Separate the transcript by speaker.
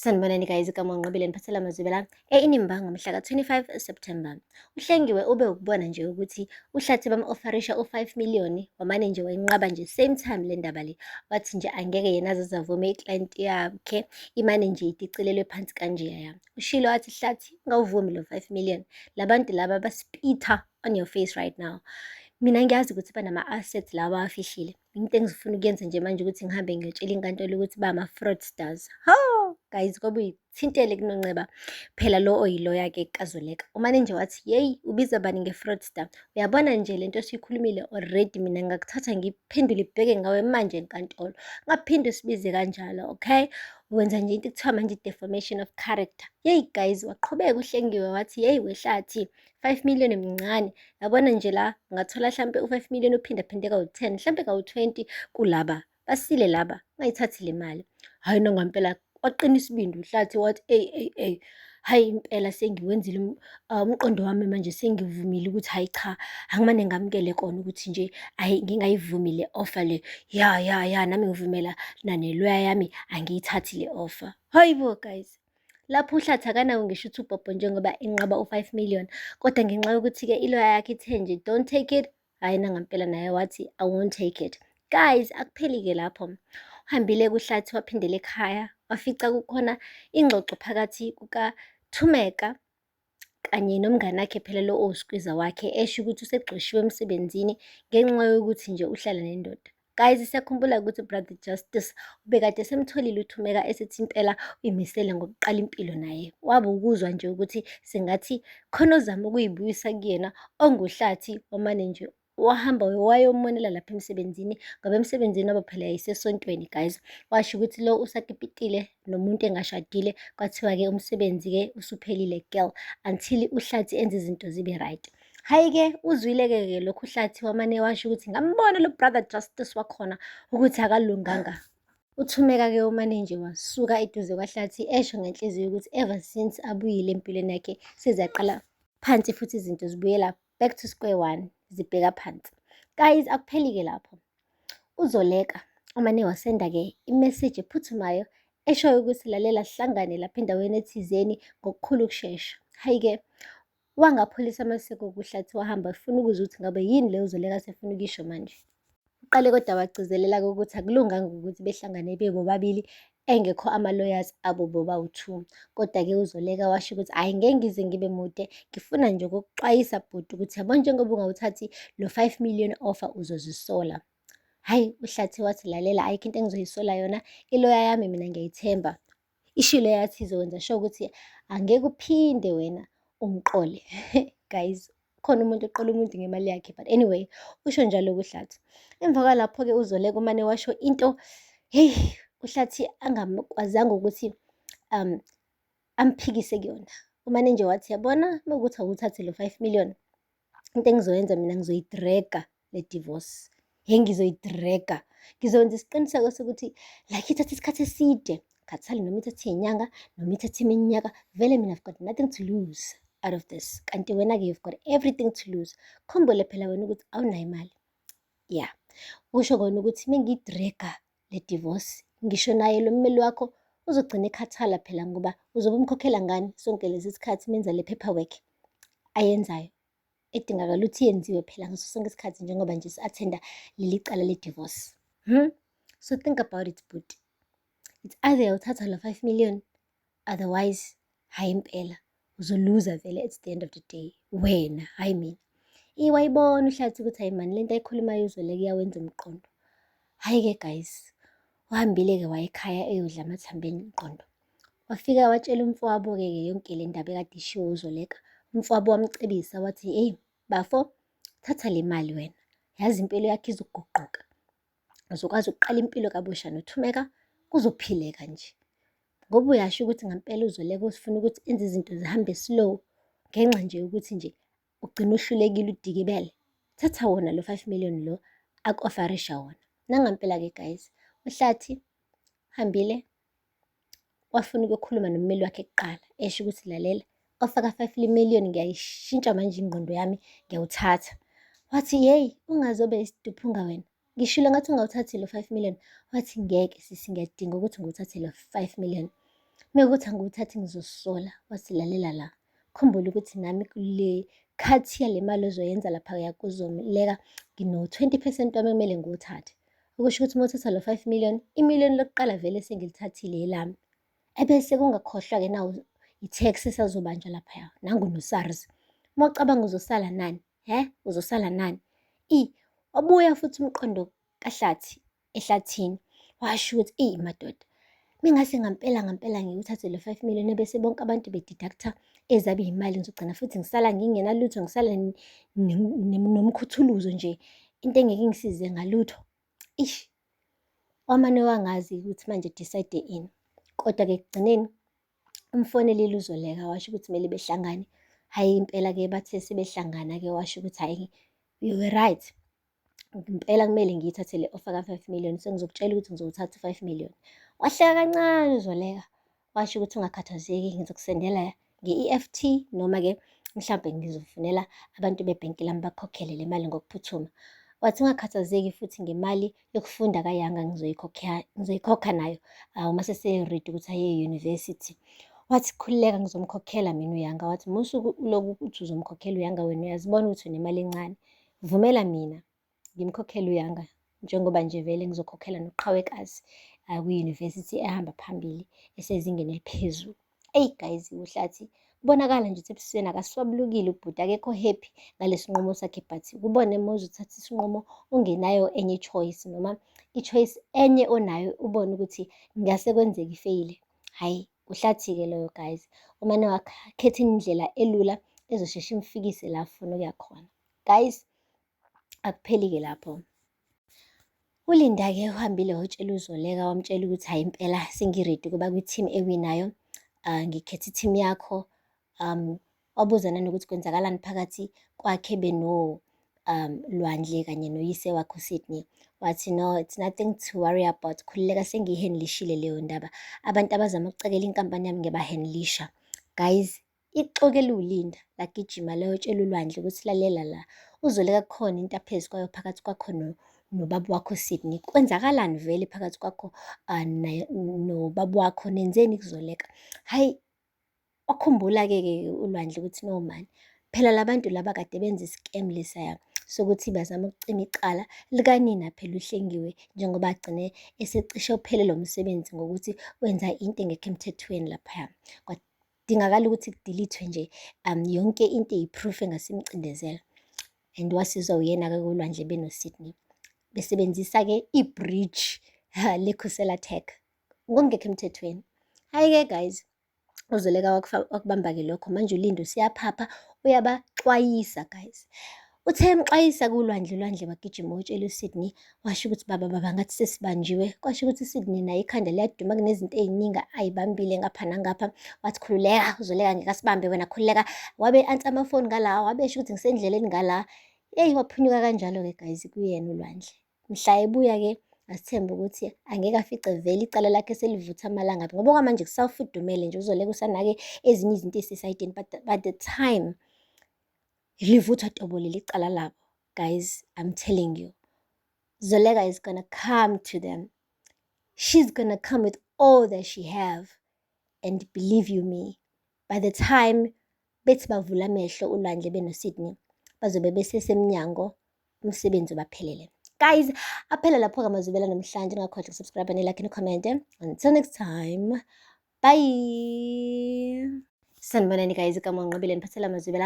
Speaker 1: Sanibonani guys, igama ngiqobile niphathela amazwi la eNimbanga ngomhla ka-25 September. uHlengiwe ube ukubona nje ukuthi uhlathi bam-ofarisha u-5 million wamane nje wayinqaba nje same time le ndaba le. Wathi nje angeke yena aze avume iklayenti yakhe imane nje idicilelwe phansi kanjeya ya. Ushilo wathi hlathi ngawuvumi lo 5 million. Labantu laba baspitha on your face right now. Mina ngiyazi ukuthi banama-assets lawa awafihlile. Into engifuna ukuyenza nje manje ukuthi ngihambe ngiyotshela inkantolo ukuthi bama-fraudsters. Hawu guys, ngoba uyithintele kunonceba phela lo oyiloya-ke kaZoleka. Umane nje wathi yeyi ubiza bani nge-fraudster. Uyabona nje lento esiyikhulumile already, mina ngakuthatha ngiphendule ibheke ngawe manje enkantolo. Ngaphinde usibize kanjalo, okay? Wenza nje into ekuthiwa manje i-defamation of character. Yeyi guys, waqhubeka uHlengiwe wathi yeyi wehlathi 5 million mncane. Yabona nje la ngathola hlampe u5 million uphindaphinde kawu-10 hlampe kawu-20 kulaba basile laba ngayithathi le mali. Hayi nongampela waqina isibindi uhlathi wathi hayi impela sengiwenzile umqondo wami manje sengivumile ukuthi hayi cha angimane ngamukele kona ukuthi nje ayi ngingayivumi le offer le ya nami ngivumela naneloya yami angiyithathi le offer. Hayibo guys, lapho uhlathi akanawo ngisho ukuthi ubhobho njengoba inqaba u5 million, kodwa ngenxa yokuthi-ke iloya yakhe ithe nje don't take it, hhayi nangampela naye wathi I won't take it. Guys, akupheli-ke lapho. Uhambile kuhlathi waphindela ekhaya wafica kukhona ingxoxo phakathi kukaThumeka kanye nomngani wakhe phela lo oskwiza wakhe esho ukuthi usegxishiwe emsebenzini ngenxa yokuthi nje uhlala nendoda. Guys, siyakhumbula ukuthi Brother Justice ubekade semtholile uThumeka esithi impela uyimisele ngokuqala impilo naye. Wabe ukuzwa nje ukuthi sengathi khona ozama ukuyibuyisa kuyena onguhlathi wamane nje wahamba wayomonela lapha emsebenzini, ngoba emsebenzini wabo phela yayisesontweni guys. Washo ukuthi lo usakipitile nomuntu engashadile, kwathiwa-ke umsebenzi-ke usuphelile girl, until uhlathi enze izinto zibe right. Hhayi-ke uzwile-ke lokhu uhlathi wamane washo ukuthi ngambona lo Brother Justice wakhona ukuthi akalunganga. UThumeka-ke umane nje wasuka eduze kwahlathi esho ngenhliziyo ukuthi ever since abuyile empilweni yakhe seziyaqala phansi futhi izinto zibuyela back to square one, zibheka phansi. Guys, akupheli-ke lapho. uZoleka umane wasenda-ke imeseji ephuthumayo eshoyo ukuthi lalela sihlangane lapha endaweni ethizeni ngokukhulu ukushesha. Hhayi-ke wangapholisa amaseko kuhlathi wahamba efuna ukuzwa ukuthi ngabe yini le uZoleka asefuna ukisho manje. Uqale kodwa wagcizelela-ke ukuthi akulunganga ukuthi behlangane bebobabili engekho ama-lawyers abo bobawu-2. Kodwa-ke uZoleka washo ukuthi hhayi ngeke ngize ngibe mude, ngifuna nje ukuxwayisa bhuti ukuthi yabo njengoba ungawuthathi lo 5 million offer uzozisola. Hhayi uhlathi wathi lalela ayikho into engizoyisola yona, iloya yami mina ngiyayithemba. Ishilo yathi izokwenza sure ukuthi angeke uphinde wena umqole. Guys, khona umuntu oqola umuntu ngemali yakhe, but anyway usho njalo kuhlathi. Emva kwalapho-ke uZoleka umane washo into heyi uhlathi angakwazanga ukuthi amphikise kuyona. Umane nje wathi yabona uma kuwukuthi awuthathi lo 5 million, into engizoyenza mina ngizoyidraga le divorce. Ngizoyidraga, ngizokwenza isiqiniseko sokuthi like ithathe isikhathi eside, khathali noma ithathe iy'nyanga noma ithathe iminyaka, vele mina I've got nothing to lose out of this. Kanti wena-ke you've got everything to lose. Khumbule phela wena ukuthi awunayo imali. Ya, usho kona ukuthi mengiyidraga le divorce, ngisho naye lo mmeli wakho uzogcina ekhathala phela ngoba uzobe umkhokhela ngani sonke lesi sikhathi menza le paperwork ayenzayo, edingakala ukuthi yenziwe phela ngaso sonke isikhathi njengoba nje si-athenda leli cala le-divorce. So think about it bhuti, it's either uyawuthatha lo 5 million, otherwise hhayi impela uzoluza vele at the end of the day wena, hhayi mina. Wayibona uhlathi ukuthi hayi mani lento ayikhulumayo uZoleka iyawenza umqondo. Hhayi-ke guys, uhambile-ke waye ekhaya eyodla amathambeni umqondo. Wafika watshela umfowabo-ke yonke le ndaba ekade ishiwo uZoleka. Umfowabo wamcebisa wathi eyi bafo, thatha le mali wena, yazi impilo yakho izoguquka, uzokwazi ukuqala impilo kabusha noThumeka, kuzophileka nje. Ngoba uyasho ukuthi ngampela uZoleka usifuna ukuthi enze izinto zihambe slow ngenxa nje yokuthi nje ugcina uhlulekile udikibele. Thatha wona lo 5 million lo aku-ofarisha wona. Nangampela-ke guys, uhlathi hambile wafuna ukuyokhuluma nommeli wakhe kuqala esho ukuthi lalela offer ka5 million ngiyayishintsha manje ingqondo yami, ngiyawuthatha. Wathi yeyi ungazobe isiduphunga wena, ngishilo ngathi ungawuthathi lo 5 million. Wathi ngeke sisi, ngiyadinga ukuthi ngiwuthathe lo 5 million. Mekuthi angiwuthathi ngizosola, wathi lalela la, khumbula ukuthi nami kule khathi yale mali ozoyenza laphaya kuzoleka ngino-20% wami ekumele ngiwuthathe. Okusho ukuthi uma uthatha lo 5 million, i-million lokuqala vele sengilithathile elami. Ebese kungakhohlwa-ke nawo i-tax esazobanjwa laphaya, nangu no-SARS. Uma ucabanga uzosala nani, uzosala nani? Wabuya futhi umqondo kaHlathi ehlathini, washo ukuthi, madoda, mengase ngampela ngiwuthathe lo 5 million ebese bonke abantu be-deduct-a ezabo iy'mali, ngizogcina futhi ngisala ngingenalutho, ngisala nomkhuthuluzo nje, into engeke ingisize ngalutho. Wamane wangazi ukuthi manje decide ini. Kodwa-ke ekugcineni umfonelile uZoleka, washo ukuthi kumele behlangane. Hhayi impela-ke bathe sebehlangana-ke washo ukuthi hhayi, you were right. Impela kumele ngiyithathe le offer ka-5 million, sengizokutshela ukuthi ngizowuthatha u-5 million. Wahleka kancane uZoleka, washo ukuthi ungakhathazeki, ngizokusendela nge-E_F_T noma-ke mhlampe ngizofonela abantu bebhenki lami bakhokhele le mali ngokuphuthuma. Wathi ungakhathazeki futhi ngemali yokufunda kaYanga ngizoyikhokha nayo uma sese-ready ukuthi aye e-university. Wathi khululeka ngizomkhokhela mina uYanga. Wathi musuku uloku uthi uzomkhokhela uYanga, wena uyazibona ukuthi unemali encane, vumela mina ngimkhokhele uYanga, njengoba nje vele ngizokhokhela noqhawekazi kwi-university ehamba phambili esezingeni eliphezulu. Guys, uHlathi kubonakala nje ukuthi ebusweni akaswabulukile ubhuti, akekho happy ngalesi nqumo sakhe, but kubone uma uzothatha isinqumo ungenayo enye choice, noma i-choice enye onayo ubone ukuthi ngase kwenzeka ifeyile. Hhayi, uHlathi-ke loyo guys, umane wakhetha indlela elula ezosheshe imfikise la afuna ukuya khona. Guys, akupheli-ke lapho. ULinda-ke uhambile wayotshela uZoleka, wamtshela ukuthi hhayi impela sengiredi ukuba kwi-team ewinayo, ngikhetha i-team yakho. Wabuza nanokuthi kwenzakalani phakathi kwakhe Lwandle kanye noyise wakhe uSydney. Wathi no, it's nothing to worry about, khululeka sengiyihendlishile leyo ndaba. Abantu abazama ukucekela inkampani yami ngiyabahendlisha. Guys, ixokele uLinda lagijima layotshela uLwandle ukuthi lalela la, uZoleka kukhona into aphezu kwayo phakathi kwakho nobaba wakho uSydney. Kwenzakalani vele phakathi kwakho nobaba wakho, nenzeni kuZoleka? Hhayi, wakhumbula-ke uLwandle ukuthi no man, phela labantu laba kade benza i-scam lesaya sokuthi bazama ukucima icala likanina phela uHlengiwe, njengoba agcine esecishe uphelelwa umsebenzi ngokuthi wenza into engekho emthethweni laphaya. Kwadingakala ukuthi kudilithwe nje yonke into eyi-proof engase imcindezela. And wasizwa uyena-ke uLwandle benoSydney besebenzisa-ke i-bridge lekhusela tech ngokungekho emthethweni. Hhayi-ke guys, uZoleka wakubamba-ke lokho, manje uLinda usiyaphapha, uyabaxwayisa guys. Uthe emxwayisa-ke uLwandle wagijima wayotshela uSydney, washo ukuthi baba ngathi sesibanjiwe. Kwasho ukuthi uSydney naye ikhanda liyaduma, kunezinto ey'ningi ay'bambile ngapha nangapha. Wathi khululeka uZoleka, ngeke asibambe wena, khululeka. Wabe ansa amafoni ngala, wabe esho ukuthi ngisendleleni ngala. Waphunyuka kanjalo-ke guys kuyena uLwandle. Mhla ebuya-ke asithembe ukuthi angeke afice vele icala lakhe selivutha amalanga, ngoba okwamanje kusawufudumele nje, uZoleka usanake ezinye izinto ey'sesayidini, but by the time livuthwa tobo leli cala labo, guys, I'm telling you, Zoleka is gonna come to them. She's gonna come with all that she have, and believe you me, by the time bethi bavula amehlo uLwandle benoSydney, bazobe besesemnyango, umsebenzi ubaphelele. Guys, aphela lapho-ke amazwibela namhlanje. Ungakhohlwa ukusubscribe ne-like ne-comment. Until next time, bye. Sanibonani guys, igama uNgqibile niphathela amazwibela